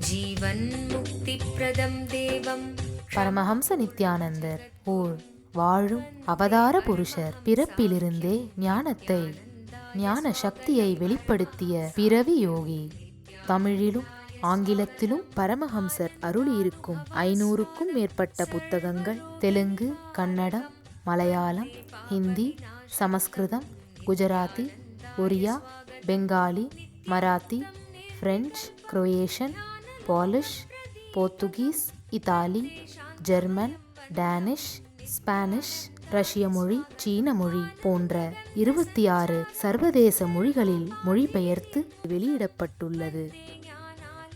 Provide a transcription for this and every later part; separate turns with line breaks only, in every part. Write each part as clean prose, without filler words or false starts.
ஜீவன் முக்தி பிரதம் தேவம்.
பரமஹம்ச நித்யானந்தர் ஓர் வாழும் அவதார புருஷர். பிறப்பிலிருந்தே ஞானத்தை ஞான சக்தியை வெளிப்படுத்திய பிறவி யோகி. தமிழிலும் ஆங்கிலத்திலும் பரமஹம்சர் அருளியிருக்கும் 500க்கும் மேற்பட்ட புத்தகங்கள் Telugu, Kannada, Malayalam, Hindi, Sanskrit, Gujarati, Oriya, Bengali, Marathi, French, Croatian, Polish, Portuguese, இத்தாலி, ஜெர்மன், டேனிஷ், ஸ்பானிஷ், ரஷ்ய மொழி, சீன மொழி போன்ற 26 சர்வதேச மொழிகளில் மொழிபெயர்த்து வெளியிடப்பட்டுள்ளது.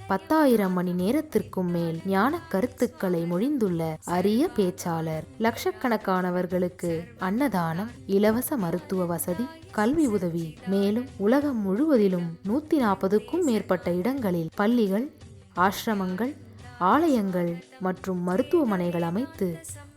10,000 மணி நேரத்திற்கும் மேல் ஞான கருத்துக்களை மொழிந்துள்ள அரிய பேச்சாளர். லட்சக்கணக்கானவர்களுக்கு அன்னதானம், இலவச மருத்துவ வசதி, கல்வி உதவி, மேலும் உலகம் முழுவதிலும் 140க்கும் மேற்பட்ட இடங்களில் பள்ளிகள், ஆசிரமங்கள், ஆலயங்கள் மற்றும் மருத்துவமனைகள் அமைத்து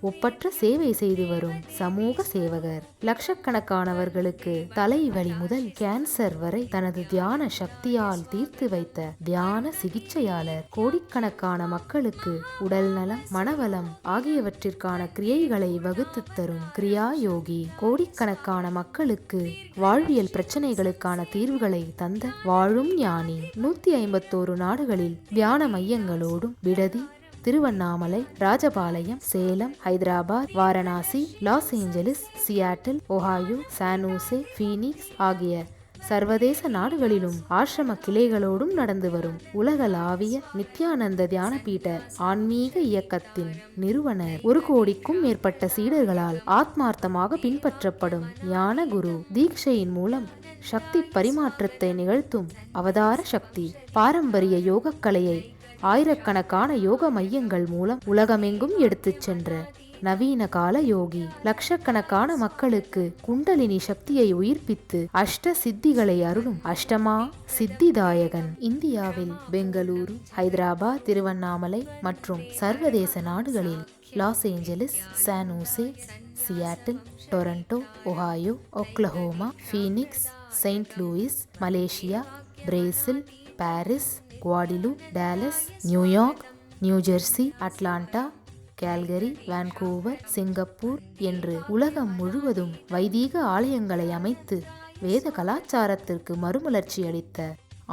ஒப்பற்ற சேவை செய்து வரும் சமூக சேவகர். லட்சக்கணக்கானவர்களுக்கு தலைவலி முதல் கேன்சர் வரை தனது தியான சக்தியால் தீர்த்து வைத்த தியான சிகிச்சையாளர். கோடிக்கணக்கான மக்களுக்கு உடல் நலம், மனவளம் ஆகியவற்றிற்கான கிரியைகளை வகுத்து தரும் கிரியா யோகி. கோடிக்கணக்கான மக்களுக்கு வாழ்வியல் பிரச்சனைகளுக்கான தீர்வுகளை தந்த வாழும் ஞானி. 151 நாடுகளில் தியான மையங்களோடும் விடுதி, Tiruvannamalai, Rajapalayam, Salem, Hyderabad, Varanasi, loss Angeles, Seattle, Ohio, San Jose, Phoenix ஆகிய சர்வதேச நாடுகளிலும் ஆசிரம கிளைகளோடும் நடந்து வரும் உலகளாவிய நித்யானந்த தியானபீட ஆன்மீக இயக்கத்தின் நிறுவனர். 1 கோடிக்கும் மேற்பட்ட சீடர்களால் ஆத்மார்த்தமாக பின்பற்றப்படும் ஞான குரு. தீட்சையின் மூலம் சக்தி பரிமாற்றத்தை நிகழ்த்தும் அவதார சக்தி. பாரம்பரிய யோகக்கலையை ஆயிரக்கணக்கான யோக மையங்கள் மூலம் உலகமெங்கும் எடுத்துச் சென்ற நவீன கால யோகி. லட்சக்கணக்கான மக்களுக்கு குண்டலினி சக்தியை உயிர்ப்பித்து அஷ்ட சித்திகளை அருளும் அஷ்டமா சித்திதாயகன். இந்தியாவில் பெங்களூரு, ஹைதராபாத், திருவண்ணாமலை மற்றும் சர்வதேச நாடுகளில் Los Angeles, San Jose, Seattle, Toronto, Ohio, Oklahoma, Phoenix, Saint Louis, Malaysia, Brazil, Paris, Guadeloupe, Dallas, New York, New Jersey, Atlanta, Calgary, Vancouver, Singapore என்று உலகம் முழுவதும் வைதீக ஆலயங்களை அமைத்து வேத கலாச்சாரத்திற்கு மறுமலர்ச்சி அளித்த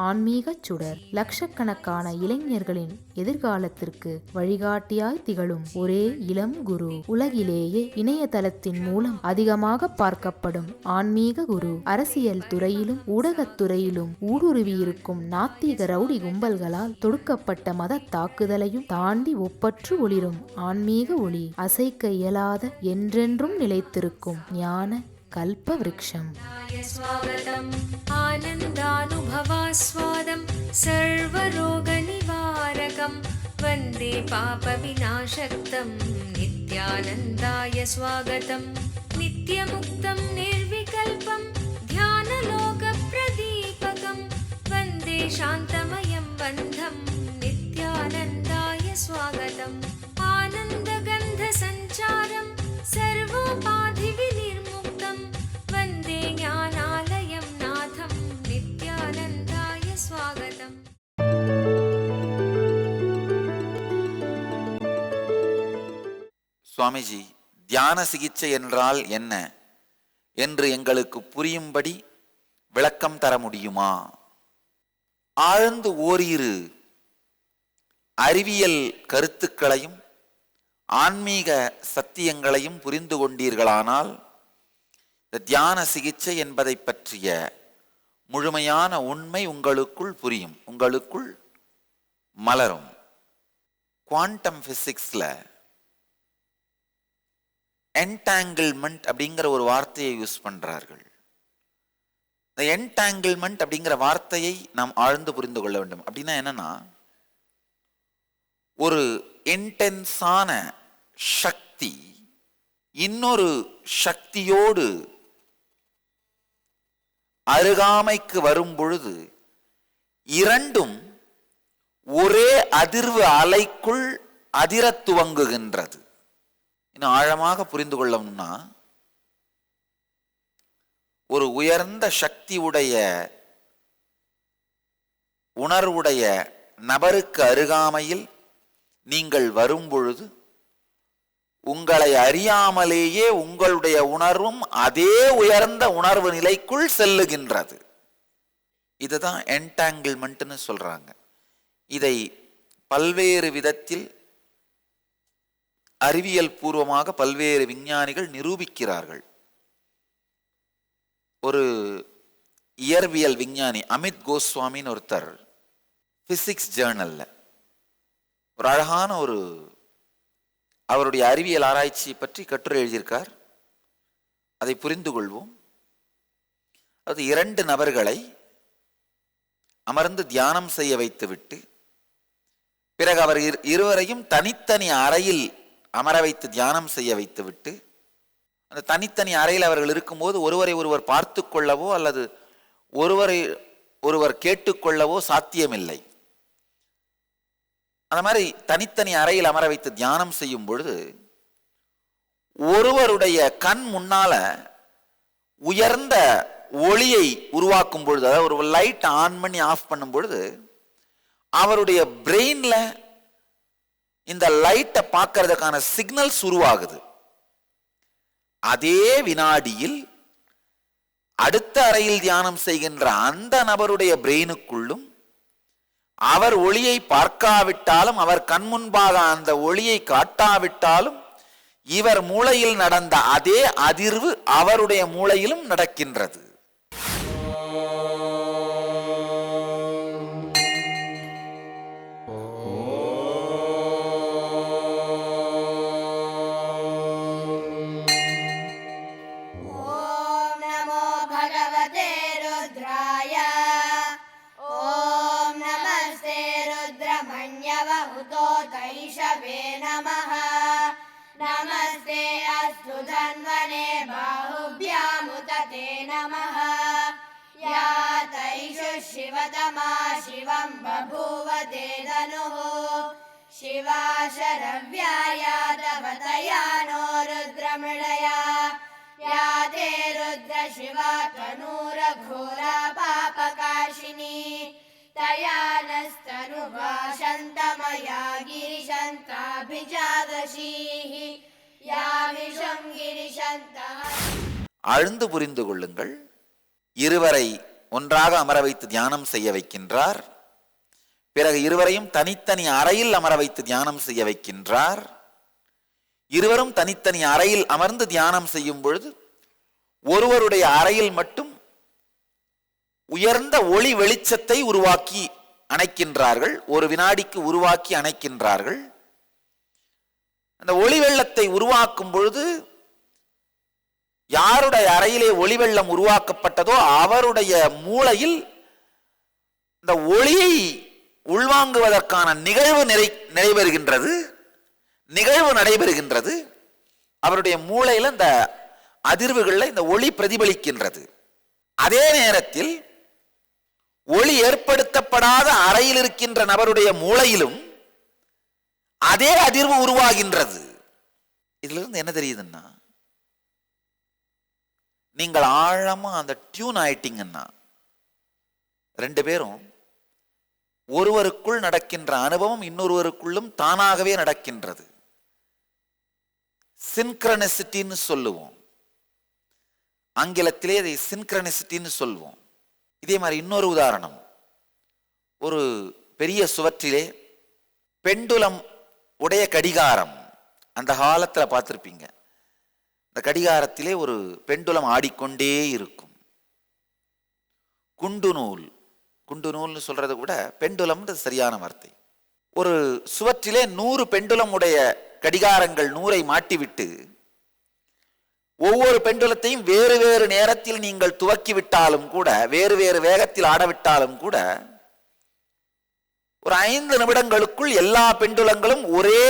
ஆன்மீக சுடர். லட்சக்கணக்கான இளைஞர்களின் எதிர்காலத்திற்கு வழிகாட்டியாய் திகழும் ஒரே இளம் குரு. உலகிலேயே இணையதளத்தின் மூலம் அதிகமாக பார்க்கப்படும் ஆன்மீக குரு. அரசியல் துறையிலும் ஊடகத்துறையிலும் ஊடுருவியிருக்கும் நாத்திக ரவுடி கும்பல்களால் தொடுக்கப்பட்ட மத தாக்குதலையும் தாண்டி ஒப்பற்று ஒளிரும் ஆன்மீக ஒளி. அசைக்க இயலாத, என்றென்றும் நிலைத்திருக்கும் ஞான கல்ப விருட்சம்.
ஸ்வாகதம் ஆனந்தானுபவாஸ்வாதம் சர்வரோக நிவாரகம் வந்தே பாப விநாசக்தம் நித்யானந்தாய ஸ்வாகதம். நித்யமுக்தம் நிர்விகல்பம் தியானலோக பிரதீபகம் வந்தே சாந்தமயம் பந்தம் நித்யானந்தாய ஸ்வாகதம். ஆனந்தகந்த சஞ்சாரம் சர்வோபாதி விநிர்முக்தம் வந்தே ஞானாலயம் நாதம் நித்யானந்தாய ஸ்வாகதம்.
சுவாமிஜி, தியான சிகிச்சை என்றால் என்ன என்று எங்களுக்கு புரியும்படி விளக்கம் தர முடியுமா? ஆழ்ந்து ஓரிரு அறிவியல் கருத்துக்களையும் ஆன்மீக சத்தியங்களையும் புரிந்து கொண்டீர்களானால் இந்த தியான சிகிச்சை என்பதை பற்றிய முழுமையான உண்மை உங்களுக்குள் புரியும், உங்களுக்குள் மலரும். குவாண்டம் பிசிக்ஸ்ல என்டாங்கிள்மெண்ட் அப்படிங்கிற ஒரு வார்த்தையை யூஸ் பண்றார்கள். இந்த என்டாங்கிள்மெண்ட் அப்படிங்கிற வார்த்தையை நாம் ஆழ்ந்து புரிந்து கொள்ள வேண்டும். அப்படின்னா என்னன்னா, ஒரு இன்டென்ஸான சக்தி இன்னொரு சக்தியோடு அருகாமைக்கு வரும் பொழுது இரண்டும் ஒரே அதிர்வு அலைக்குள் அதிரத் துவங்குகின்றது. இன்னும் ஆழமாக புரிந்து கொள்ளணும்னா, ஒரு உயர்ந்த சக்தி உடைய உணர்வுடைய நபருக்கு அருகாமையில் நீங்கள் வரும்பொழுது உங்களை அறியாமலேயே உங்களுடைய உணர்வும் அதே உயர்ந்த உணர்வு நிலைக்குள் செல்லுகின்றது. இதுதான் என்டாங்கிள்மெண்ட்னு சொல்றாங்க. இதை பல்வேறு விதத்தில் அறிவியல் பூர்வமாக பல்வேறு விஞ்ஞானிகள் நிரூபிக்கிறார்கள். ஒரு இயற்பியல் விஞ்ஞானி அமித் கோஸ்வாமின்னு ஒருத்தர் பிசிக்ஸ் ஜேர்னல்ல ஒரு அழகான அவருடைய அறிவியல் ஆராய்ச்சி பற்றி கட்டுரை எழுதியிருக்கார். அதை புரிந்து கொள்வோம். அது 2 நபர்களை அமர்ந்து தியானம் செய்ய வைத்துவிட்டு பிறகு அவர் இருவரையும் தனித்தனி அறையில் அமர வைத்து தியானம் செய்ய வைத்துவிட்டு அந்த தனித்தனி அறையில் அவர்கள் இருக்கும்போது ஒருவரை ஒருவர் பார்த்து கொள்ளவோ அல்லது ஒருவரை ஒருவர் கேட்டுக்கொள்ளவோ சாத்தியமில்லை. அந்த மாதிரி தனித்தனி அறையில் அமர வைத்து தியானம் செய்யும் பொழுது ஒருவருடைய கண் முன்னால உயர்ந்த ஒளியை உருவாக்கும் பொழுது, அதாவது ஒரு லைட் ஆன் பண்ணி ஆஃப் பண்ணும் பொழுது அவருடைய பிரெயின்ல இந்த லைட்டை பார்க்கறதுக்கான சிக்னல்ஸ் உருவாகுது. அதே வினாடியில் அடுத்த அறையில் தியானம் செய்கின்ற அந்த நபருடைய பிரெயினுக்குள்ளும் அவர் ஒளியை பார்க்காவிட்டாலும் அவர் கண் முன்பாக அந்த ஒளியை காட்டாவிட்டாலும் இவர் மூளையில் நடந்த அதே அதிர்வு அவருடைய மூளையிலும் நடக்கின்றது.
नमस्ते अस्तु धन्वने बाहुभ्यामुदते नमः। या तैषु शिवतमा शिवं बभूव ते धनुः शिवा शरव्या तवतया नो रुद्रमृळया या ते रुद्र शिवा तनूरघोरा पापकाशिनी तया नस्तनुवा शन्तमया गिरिशन्ताभिजादशीः या विषं गिरिशन्तः.
ஆழ்ந்து புரிந்து கொள்ளுங்கள். இருவரை ஒன்றாக அமர வைத்து தியானம் செய்ய வைக்கின்றார். பிறகு இருவரையும் தனித்தனி அறையில் அமர வைத்து தியானம் செய்ய வைக்கின்றார். இருவரும் தனித்தனி அறையில் அமர்ந்து தியானம் செய்யும் பொழுது ஒருவருடைய அறையில் மட்டும் உயர்ந்த ஒளி வெளிச்சத்தை உருவாக்கி அணைக்கின்றார்கள். ஒரு வினாடிக்கு உருவாக்கி அணைக்கின்றார்கள். அந்த ஒளி வெள்ளத்தை உருவாக்கும் பொழுது யாருடைய அறையிலே ஒளி வெள்ளம் உருவாக்கப்பட்டதோ அவருடைய மூளையில் இந்த ஒளியை உள்வாங்குவதற்கான நிகழ்வு நடைபெறுகின்றது. அவருடைய மூளையில் இந்த அதிர்வுகளில் இந்த ஒளி பிரதிபலிக்கின்றது. அதே நேரத்தில் ஒளி ஏற்படுத்தப்படாத அறையில் இருக்கின்ற நபருடைய மூளையிலும் அதே அதிர்வு உருவாகின்றது. இதுல இருந்து என்ன தெரியுதுன்னா, நீங்கள் ஆழமா அந்த டியூன் ஆயிட்டீங்கன்னா 2 பேரும் ஒருவருக்குள் நடக்கின்ற அனுபவம் இன்னொருவருக்குள்ளும் தானாகவே நடக்கின்றது. சின்க்ரனிசிட்டின்னு சொல்லுவோம். ஆங்கிலத்திலே இதை சின்க்ரனிசிட்டின்னு சொல்வோம். இதே மாதிரி இன்னொரு உதாரணம், ஒரு பெரிய சுவற்றிலே பெண்டுலம் உடைய கடிகாரம், அந்த காலத்தில் பார்த்துருப்பீங்க. இந்த கடிகாரத்திலே ஒரு பெண்டுலம் ஆடிக்கொண்டே இருக்கும். குண்டு நூல்னு சொல்றதை கூட பெண்டுலம் சரியான வார்த்தை. ஒரு சுவற்றிலே 100 பெண்டுலம் உடைய கடிகாரங்கள் 100ஐ மாட்டிவிட்டு ஒவ்வொரு பெண்டுலத்தையும் வேறு வேறு நேரத்தில் நீங்கள் துவக்கிவிட்டாலும் கூட, வேறு வேறு வேகத்தில் ஆடவிட்டாலும் கூட, ஒரு 5 நிமிடங்களுக்குள் எல்லா பெண்டுலங்களும் ஒரே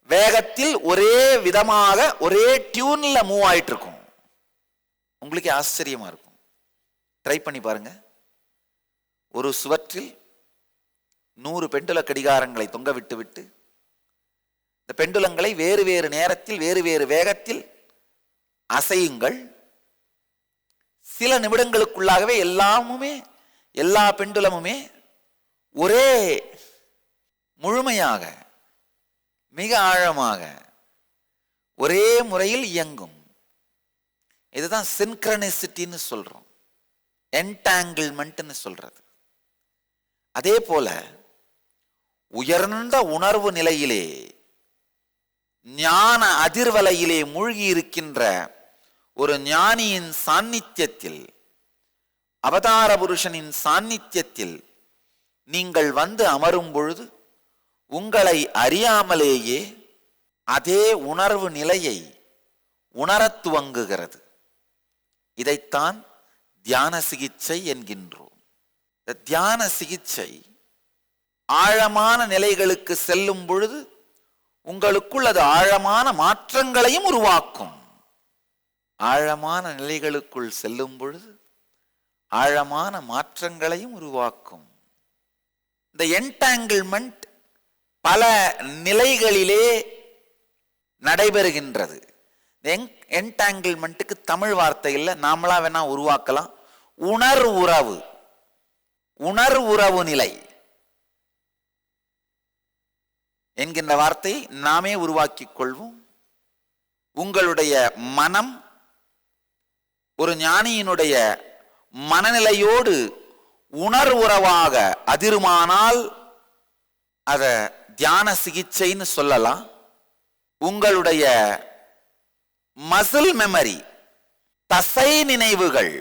வேகத்தில் ஒரே விதமாக ஒரே டியூன்ல மூவ் ஆயிட்டு இருக்கும். உங்களுக்கு ஆச்சரியமா இருக்கும். ட்ரை பண்ணி பாருங்க. ஒரு சுவற்றில் 100 பெண்டுல கடிகாரங்களை தொங்க விட்டு இந்த பெண்டுலங்களை வேறு வேறு நேரத்தில் வேறு வேறு வேகத்தில் அசையுங்கள். சில நிமிடங்களுக்குள்ளாகவே எல்லா பெண்டுலமுமே ஒரே முழுமையாக மிக ஆழமாக ஒரே முறையில் இயங்கும். இதுதான் சின்க்ரனிசிட்டின்னு சொல்றோம், என்டாங்கிள்மெண்ட்னு சொல்றது. அதே போல உயர்ந்த உணர்வு நிலையிலே ஞான அதிர்வலையிலே மூழ்கி இருக்கின்ற ஒரு ஞானியின் சாநித்தியத்தில், அவதார புருஷனின் சாநித்தியத்தில் நீங்கள் வந்து அமரும் பொழுது உங்களை அறியாமலேயே அதே உணர்வு நிலையை உணரத் துவங்குகிறது. இதைத்தான் தியான சிகிச்சை என்கின்றோம். தியான சிகிச்சை ஆழமான நிலைகளுக்கு செல்லும் பொழுது உங்களுக்குள் அது ஆழமான மாற்றங்களையும் உருவாக்கும். ஆழமான நிலைகளுக்குள் செல்லும் பொழுது ஆழமான மாற்றங்களையும் உருவாக்கும். இந்த என்டாங்கிள்மெண்ட் பல நிலைகளிலே நடைபெறுகின்றது. என்டாங்கிள்மெண்ட்டுக்கு தமிழ் வார்த்தை இல்லை, நாமளா வேணா உருவாக்கலாம். உணர்வுறவு நிலை என்கின்ற வார்த்தையை நாமே உருவாக்கிக் கொள்வோம். உங்களுடைய மனம் ஒரு ஞானியினுடைய மனநிலையோடு உணர்வுறவாக அதிருமானால் அத தியான சிகிச்சைன்னு சொல்லலாம். உங்களுடைய மசில் மெமரி, தசை நினைவுகள்,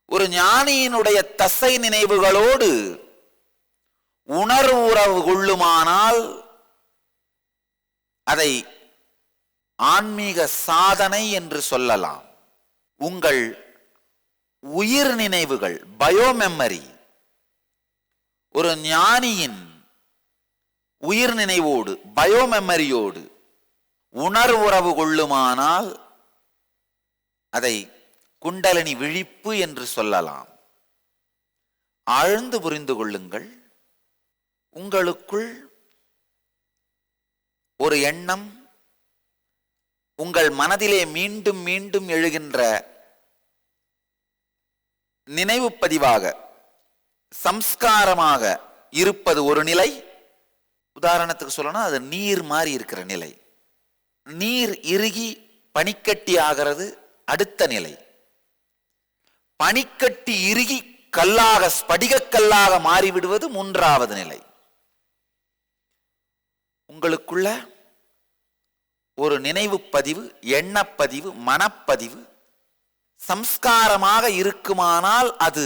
ஒரு ஞானியினுடைய தசை நினைவுகளோடு உணர்வுறவு கொள்ளுமானால் அதை ஆன்மீக சாதனை என்று சொல்லலாம். உங்கள் உயிர் நினைவுகள், பயோமெமரி, ஒரு ஞானியின் உயிர் நினைவோடு பயோமெமரியோடு உணர்வுறவு கொள்ளுமானால் அதை குண்டலினி விழிப்பு என்று சொல்லலாம். ஆழ்ந்து புரிந்து கொள்ளுங்கள். உங்களுக்குள் ஒரு எண்ணம் உங்கள் மனதிலே மீண்டும் மீண்டும் எழுகின்ற நினைவு பதிவாக சம்ஸ்காரமாக இருப்பது ஒரு நிலை. உதாரணத்துக்கு சொல்லணும், அது நீர் மாதிரி இருக்கிற நிலை. நீர் இறுகி பனிக்கட்டி ஆகிறது அடுத்த நிலை. பனிக்கட்டி இறுகி கல்லாக, ஸ்படிகக்கல்லாக மாறிவிடுவது மூன்றாவது நிலை. உங்களுக்குள்ள ஒரு நினைவு பதிவு, எண்ணப்பதிவு, மனப்பதிவு சம்ஸ்காரமாக இருக்குமானால் அது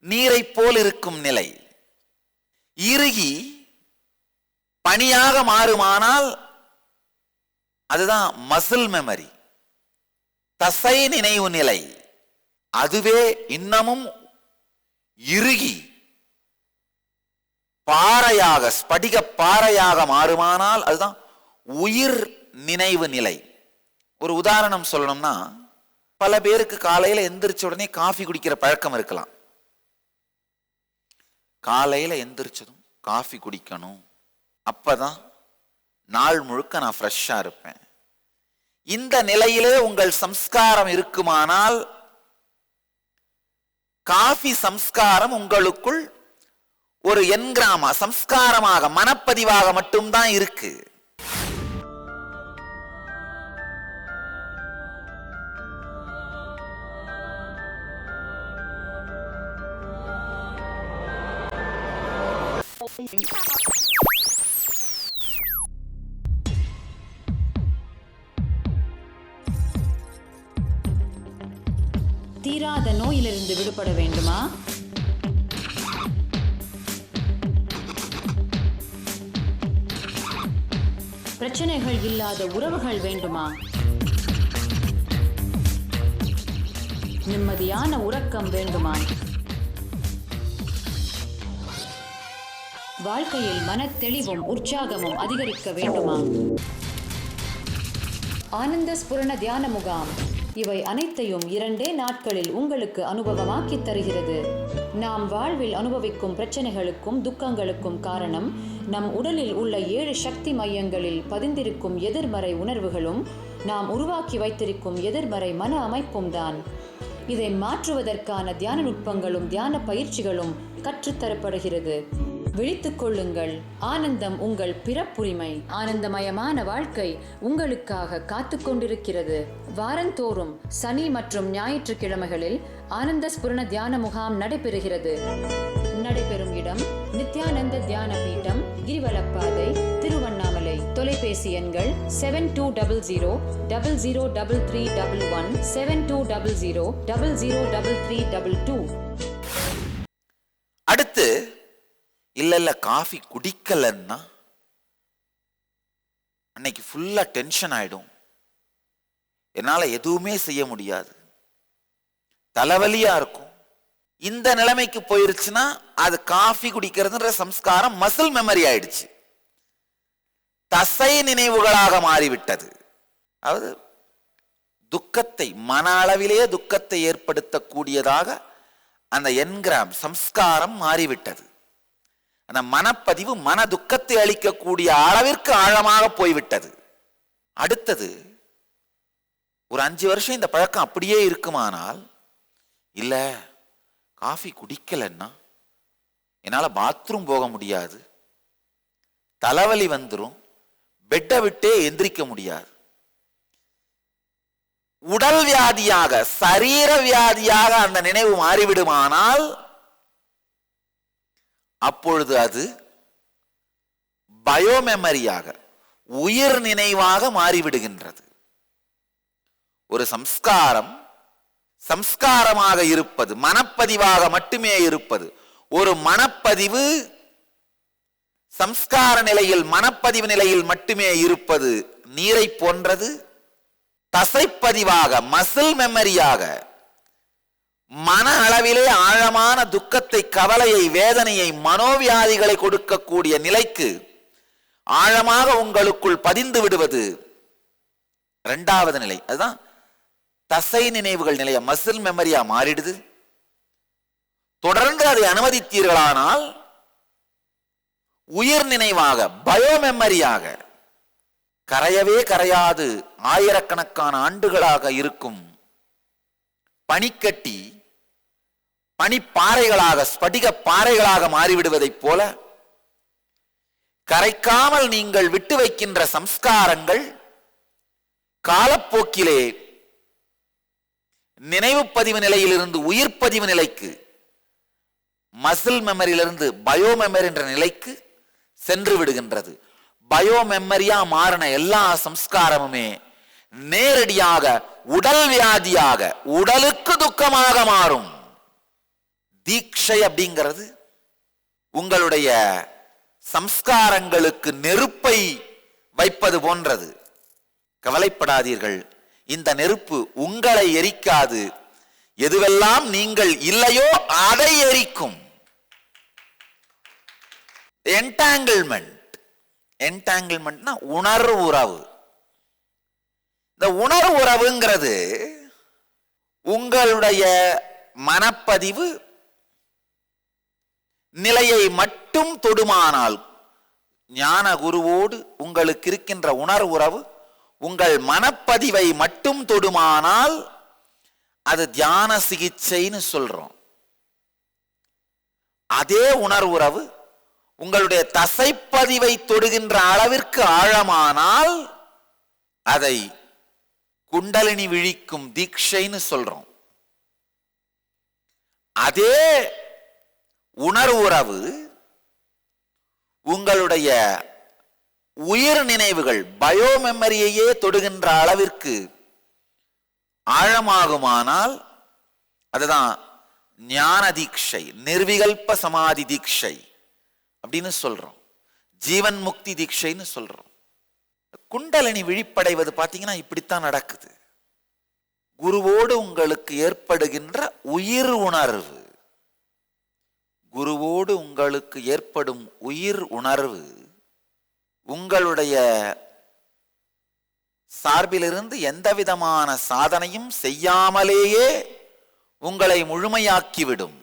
நீரை போல் இருக்கும் நிலை. இறுகி பனியாக மாறுமானால் அதுதான் மசில் மெமரி, தசை நினைவு நிலை. அதுவே இன்னமும் இறுகி பாறையாக, ஸ்படிக பாறையாக மாறுமானால் அதுதான் உயிர் நினைவு நிலை. ஒரு உதாரணம் சொல்லணும்னா, பல பேருக்கு காலையில எந்திரிச்ச உடனே காஃபி குடிக்கிற பழக்கம் இருக்கலாம். காலையில எந்திரிச்சதும் காஃபி குடிக்கணும், அப்பதான் நாள் முழுக்க நான் ஃப்ரெஷ்ஷா இருப்பேன். இந்த நிலையிலே உங்கள் சம்ஸ்காரம் இருக்குமானால் காஃபி சம்ஸ்காரம் உங்களுக்குள் ஒரு என்கிராமா சம்ஸ்காரமாக, மனப்பதிவாக மட்டும்தான் இருக்கு.
தீராத நோயிலிருந்து விடுபட வேண்டுமா? பிரச்சனைகள் இல்லாத உறவுகள் வேண்டுமா? நிம்மதியான உறக்கம் வேண்டுமா? வாழ்க்கையில் மனத்தெளிவும் உற்சாகமும் அதிகரிக்க வேண்டுமா? ஆனந்த ஸ்புரண தியான முகாம் இவை அனைத்தையும் 2 நாட்களில் உங்களுக்கு அனுபவமாக்கி தருகிறது. நாம் வாழ்வில் அனுபவிக்கும் பிரச்சனைகளுக்கும் துக்கங்களுக்கும் காரணம் நம் உடலில் உள்ள 7 சக்தி மையங்களில் பதிந்திருக்கும் எதிர்மறை உணர்வுகளும் நாம் உருவாக்கி வைத்திருக்கும் எதிர்மறை மன அமைப்பும் தான். இதை மாற்றுவதற்கான தியான நுட்பங்களும் தியான பயிற்சிகளும் கற்றுத்தரப்படுகிறது. விழித்துக் கொள்ளுங்கள், ஆனந்தம் உங்கள் பிறப்புரிமை. ஆனந்தமயமான வாழ்க்கை உங்களுக்காக காத்து கொண்டிருக்கிறது. வாரந்தோறும் சனி மற்றும் ஞாயிற்றுக்கிழமைகளில் ஆனந்த ஸ்புரண தியான முகாம் நடைபெறுகிறது. நடைபெறும் இடம் நித்யானந்த தியான பீட்டம், கிரிவலப்பாதை, திருவண்ணாமலை. தொலைபேசி எண்கள் 7200003311, 7200003322.
அடுத்து இல்ல காஃபி குடிக்கலன்னா அன்னைக்கு ஃபுல்லா டென்ஷன் ஆயிடும், என்னால எதுவுமே செய்ய முடியாது, தலைவலியா இருக்கும். இந்த நிலைமைக்கு போயிருச்சுன்னா அது காஃபி குடிக்கிறதுன்ற சம்ஸ்காரம் மசில் மெமரி ஆயிடுச்சு, தசை நினைவுகளாக மாறிவிட்டது. அதாவது துக்கத்தை, மன அளவிலேயே துக்கத்தை ஏற்படுத்தக்கூடியதாக அந்த என்கிராம் சம்ஸ்காரம் மாறிவிட்டது. அந்த மனப்பதிவு மன துக்கத்தை அளிக்கக்கூடிய அளவிற்கு ஆழமாக போய்விட்டது. அடுத்தது ஒரு 5 வருஷம் இந்த பழக்கம் அப்படியே இருக்குமானால், இல்ல காஃபி குடிக்கலன்னா என்னால பாத்ரூம் போக முடியாது, தலைவலி வந்துடும், பெட்டை விட்டே எந்திரிக்க முடியாது, உடல் வியாதியாக, சரீர வியாதியாக அந்த நினைவு மாறிவிடுமானால் அப்பொழுது அது பயோமெமரியாக, உயிர் நினைவாக மாறிவிடுகின்றது. ஒரு சம்ஸ்காரம் சம்ஸ்காரமாக இருப்பது, மனப்பதிவாக மட்டுமே இருப்பது. ஒரு மனப்பதிவு சம்ஸ்கார நிலையில், மனப்பதிவு நிலையில் மட்டுமே இருப்பது நீரை போன்றது. தசைப்பதிவாக, மசில் மெமரியாக, மன அளவிலே ஆழமான துக்கத்தை, கவலையை, வேதனையை, மனோவியாதிகளை கொடுக்கக்கூடிய நிலைக்கு ஆழமாக உங்களுக்குள் பதிந்து விடுவது 2வது நிலை. அதுதான் தசை நினைவுகள் நிலைய, மசில் மெமரியா மாறிடுது. தொடர்ந்து அதை அனுமதித்தீர்களானால் உயிர் நினைவாக, பயோமெமரியாக, கரையவே கரையாது ஆயிரக்கணக்கான ஆண்டுகளாக இருக்கும் பனிக்கட்டி பனிப்பாறைகளாக, ஸ்படிக பாறைகளாக மாறிவிடுவதைப் போல கரைக்காமல் நீங்கள் விட்டு வைக்கின்ற சம்ஸ்காரங்கள் காலப்போக்கிலே நினைவு பதிவு நிலையிலிருந்து உயிர் பதிவு நிலைக்கு, மசில் மெமரியிலிருந்து பயோ மெமரி என்ற நிலைக்கு சென்று விடுகின்றது. பயோ மெமரியா மாறின எல்லா சம்ஸ்காரமுமே நேரடியாக உடல் வியாதியாக, உடலுக்கு துக்கமாக மாறும். தீட்சை அப்படிங்கிறது உங்களுடைய சம்ஸ்காரங்களுக்கு நெருப்பை வைப்பது போன்றது. கவலைப்படாதீர்கள், இந்த நெருப்பு உங்களை எரிக்காது. எதுவெல்லாம் நீங்கள் இல்லையோ அதை எரிக்கும். என்டாங்கிள்மெண்ட்னா உணர்வு உறவு. இந்த உணர்வு உறவுங்கிறது உங்களுடைய மனப்பதிவு நிலையை மட்டும் தொடுமானால், ஞான குருவோடு உங்களுக்கு இருக்கின்ற உணர்வு உறவு உங்கள் மனப்பதிவை மட்டும் தொடுமானால் அது தியான சிகிச்சைன்னு சொல்றோம். அதே உணர்வுறவு உங்களுடைய தசைப்பதிவை தொடுகின்ற அளவிற்கு ஆழமானால் அதை குண்டலினி விழிக்கும் தீட்சைன்னு சொல்றோம். அதே உணர்வுறவு உங்களுடைய உயிர் நினைவுகள், பயோமெமரியையே தொடுகின்ற அளவிற்கு ஆழமாகுமானால் அதுதான் ஞான தீட்சை, நிர்விகல்ப சமாதி தீட்சை அப்படின்னு சொல்றோம். ஜீவன் முக்தி தீட்சைன்னு சொல்றோம். குண்டலினி விழிப்படைவது பார்த்தீங்கன்னா இப்படித்தான் நடக்குது. குருவோடு உங்களுக்கு ஏற்படுகின்ற உயிர் உணர்வு, குருவோடு உங்களுக்கு ஏற்படும் உயிர் உணர்வு உங்களுடைய சார்பிலிருந்து எந்த விதமான சாதனையும் செய்யாமலேயே உங்களை முழுமையாக்கிவிடும்.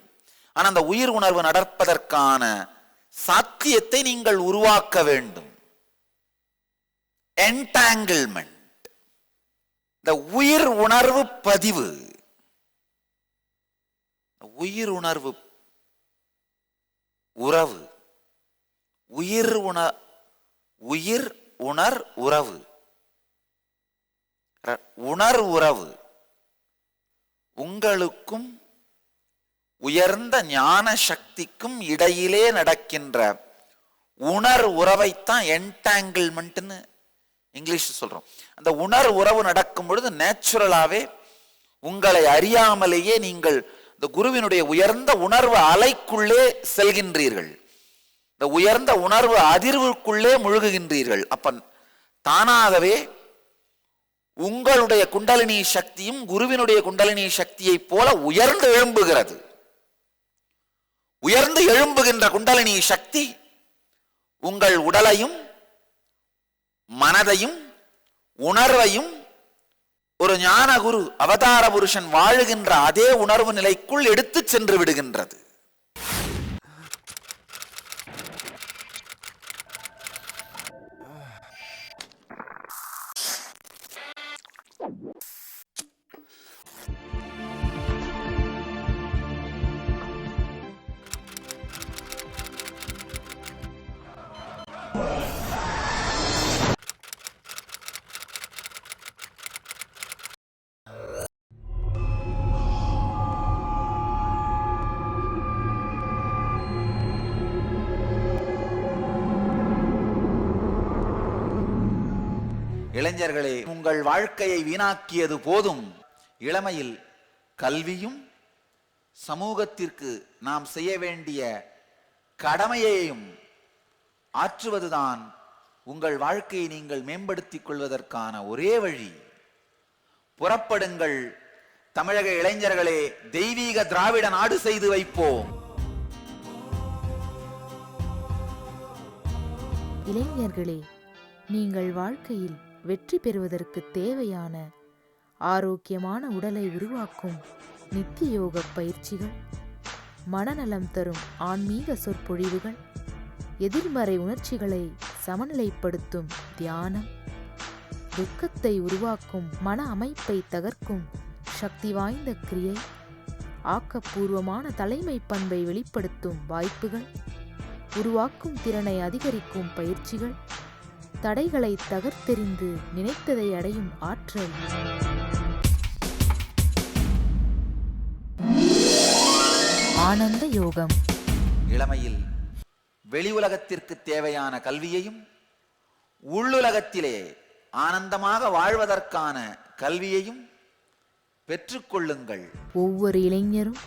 ஆனால் அந்த உயிர் உணர்வு நடப்பதற்கான சாத்தியத்தை நீங்கள் உருவாக்க வேண்டும். என்டாங்கிள்மெண்ட், இந்த உயிர் உணர்வு பதிவு, உயிர் உணர்வு உறவு, உயிர் உணர் உறவு, உணர் உறவு உங்களுக்கும் உயர்ந்த ஞான சக்திக்கும் இடையிலே நடக்கின்ற உணர் உறவைத்தான் என்டாங்கிள்மெண்ட்னு இங்கிலீஷ் சொல்றோம். அந்த உணர் உறவு நடக்கும் பொழுது நேச்சுரலாவே உங்களை அறியாமலேயே நீங்கள் இந்த குருவினுடைய உயர்ந்த உணர்வு அலைக்குள்ளே செல்கின்றீர்கள், இந்த உயர்ந்த உணர்வு அதிர்வுக்குள்ளே முழுகுகின்றீர்கள். அப்ப தானாகவே உங்களுடைய குண்டலினி சக்தியும் குருவினுடைய குண்டலினி சக்தியை போல உயர்ந்து எழும்புகிறது. உயர்ந்து எழும்புகின்ற குண்டலினி சக்தி உங்கள் உடலையும் மனதையும் உணர்வையும் ஒரு ஞான குரு அவதார புருஷன் வாழுகின்ற அதே உணர்வு நிலைக்குள் எடுத்து சென்று விடுகின்றது. இளைஞர்களே, உங்கள் வாழ்க்கையை வீணாக்கியது போதும். இளமையில் கல்வியும் சமூகத்திற்கு நாம் செய்ய வேண்டிய கடமையையும் ஆற்றுவதுதான் உங்கள் வாழ்க்கையை நீங்கள் மேம்படுத்திக் கொள்வதற்கான ஒரே வழி. புறப்படுங்கள் தமிழக இளைஞர்களே, தெய்வீக திராவிட நாடு செய்து வைப்போம்.
இளைஞர்களே, நீங்கள் வாழ்க்கையில் வெற்றி பெறுவதற்கு தேவையான ஆரோக்கியமான உடலை உருவாக்கும் நித்திய யோக பயிற்சிகள், மனநலம் தரும் ஆன்மீக சொற்பொழிவுகள், எதிர்மறை உணர்ச்சிகளை சமநிலைப்படுத்தும் தியானம், துக்கத்தை உருவாக்கும் மன அமைப்பை தகர்க்கும் சக்தி வாய்ந்த கிரியை, ஆக்கப்பூர்வமான தலைமை பண்பை வெளிப்படுத்தும் வாய்ப்புகள், உருவாக்கும் திறனை அதிகரிக்கும் பயிற்சிகள், தடைகளை தகர்த்தெறிந்து நினைத்ததை அடையும் ஆற்றல், ஆனந்த யோகம்.
இளமையில் வெளி உலகத்திற்கு தேவையான கல்வியையும் உள்ளுலகத்திலே ஆனந்தமாக வாழ்வதற்கான கல்வியையும் பெற்றுக்கொள்ளுங்கள்.
ஒவ்வொரு இளைஞரும்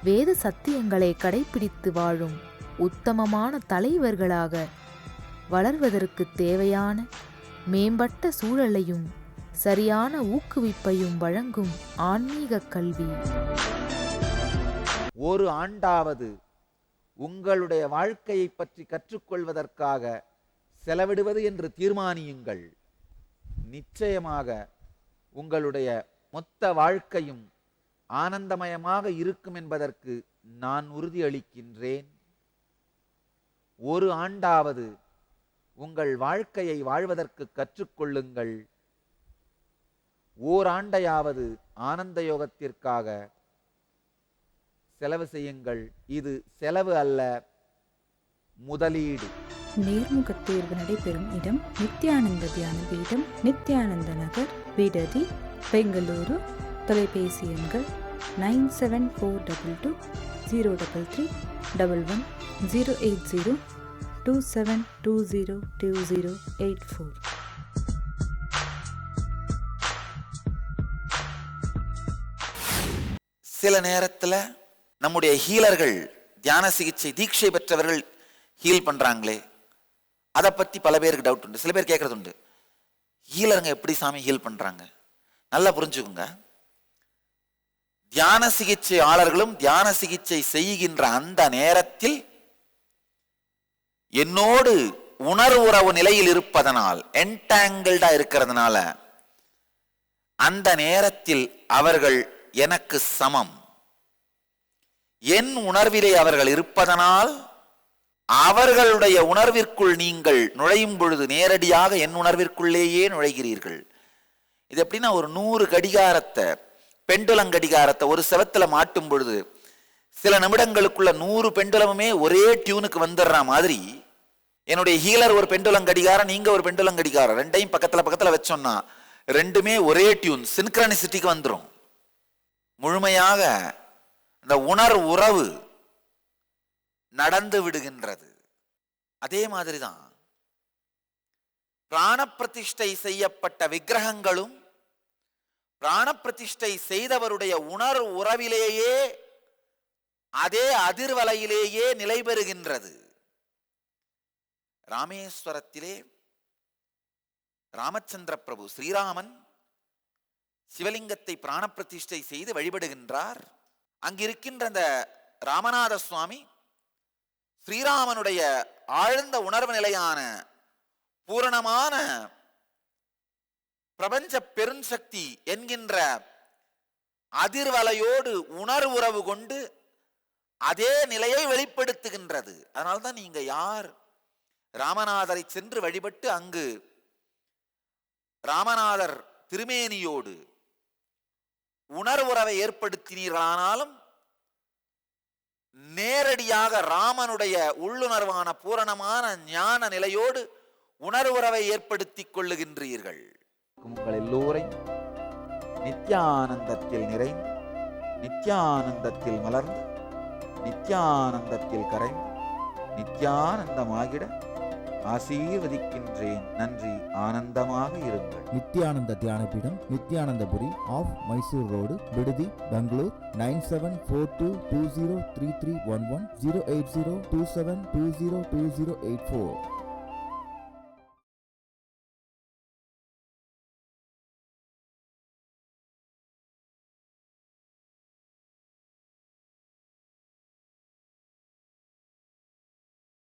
வேத சத்தியங்களை கடைபிடித்து வாழும் உத்தமமான தலைவர்களாக வளர்வதற்கு தேவையான மேம்பட்ட சூழலையும் சரியான ஊக்குவிப்பையும் வழங்கும் ஆன்மீக கல்வி.
ஒரு ஆண்டாவது உங்களுடைய வாழ்க்கையை பற்றி கற்றுக்கொள்வதற்காக செலவிடுவது என்று தீர்மானியுங்கள். நிச்சயமாக உங்களுடைய மொத்த வாழ்க்கையும் ஆனந்தமயமாக இருக்கும் என்பதற்கு நான் உறுதியளிக்கின்றேன். ஒரு ஆண்டாவது உங்கள் வாழ்க்கையை வாழ்வதற்கு கற்றுக்கொள்ளுங்கள். ஓராண்டையாவது ஆனந்த யோகத்திற்காக செலவு செய்யுங்கள். இது செலவு அல்ல, முதலீடு.
நேர்முகத் தேர்வு நடைபெறும் இடம் நித்யானந்த தியான பீடம், நித்யானந்த நகர், விடதி, பெங்களூரு. தொலைபேசி எண்கள் 9742203311 08027202084.
சில நேரத்தில் நம்முடைய ஹீலர்கள், தியான சிகிச்சை தீட்சை பெற்றவர்கள் ஹீல் பண்றாங்களே, அதை பத்தி பல பேருக்கு டவுட் உண்டு. சில பேர் கேட்கறது உண்டு, ஹீலருங்க எப்படி சாமி ஹீல் பண்றாங்க? நல்லா புரிஞ்சுக்குங்க. தியான சிகிச்சையாளர்களும் தியான சிகிச்சை செய்கின்ற அந்த நேரத்தில் என்னோடு உணர்வுறவு நிலையில் இருப்பதனால், என்டாங்கிள்டா இருக்கிறதுனால, அந்த நேரத்தில் அவர்கள் எனக்கு சமம். என் உணர்விலே அவர்கள் இருப்பதனால் அவர்களுடைய உணர்விற்குள் நீங்கள் நுழையும் பொழுது நேரடியாக என் உணர்விற்குள்ளேயே நுழைகிறீர்கள். இது எப்படின்னா, ஒரு 100 கடிகாரத்தை, பெண்டுலங்கடிகாரத்தை ஒரு செவத்துல மாட்டும் பொழுது சில நிமிடங்களுக்குள்ள 100 பெண்டுலமுமே ஒரே டியூனுக்கு வந்துடுற மாதிரி, என்னுடைய ஹீலர் ஒரு பெண்டுலங்கடிகாரம், நீங்க ஒரு பெண்டுலங்கடிகாரம், ரெண்டையும் பக்கத்துல பக்கத்துல வச்சோம்னா ரெண்டுமே ஒரே டியூன், சின்க்ரனிசிட்டிக்கு வந்துடும். முழுமையாக இந்த உறவு நடந்து விடுகின்றது. அதே மாதிரிதான் பிராணப்பிரதிஷ்டை செய்யப்பட்ட விக்கிரகங்களும் பிராணப்பிரதிஷ்டை செய்தவருடைய உறவிலேயே அதே அதிர்வலையிலேயே நிலை பெறுகின்றது. ராமேஸ்வரத்திலே ராமச்சந்திர பிரபு ஸ்ரீராமன் சிவலிங்கத்தை பிராணப்பிரதிஷ்டை செய்து வழிபடுகின்றார். அங்கிருக்கின்ற அந்த ராமநாத சுவாமி ஸ்ரீராமனுடைய ஆழ்ந்த உணர்வு நிலையான பூரணமான பிரபஞ்ச பெருஞ்சக்தி என்கின்ற அதிர்வலையோடு உறவு கொண்டு அதே நிலையை வெளிப்படுத்துகின்றது. அதனால்தான் நீங்க யார் ராமநாதரை சென்று வழிபட்டு அங்கு ராமநாதர் திருமேனியோடு உறவை ஏற்படுத்தினீர்களானாலும் நேரடியாக ராமனுடைய உள்ளுணர்வான பூரணமான ஞான நிலையோடு உறவை ஏற்படுத்திக் கொள்ளுகின்றீர்கள். உங்கள் எல்லோரையும் நித்யானந்தத்தில் நிறைந்து, நித்யானந்தத்தில் மலர்ந்து, நித்யானந்தத்தில் கரைந்து, நித்யானந்தமாகிட ஆசீர்வதிக்கின்றேன். நன்றி. ஆனந்தமாக இருங்கள்.
நித்யானந்த தியானபீடம், நித்யானந்தபுரி ஆஃப் மைசூர் ரோடு, விடுதி, பெங்களூர். 9742203311 08027202084.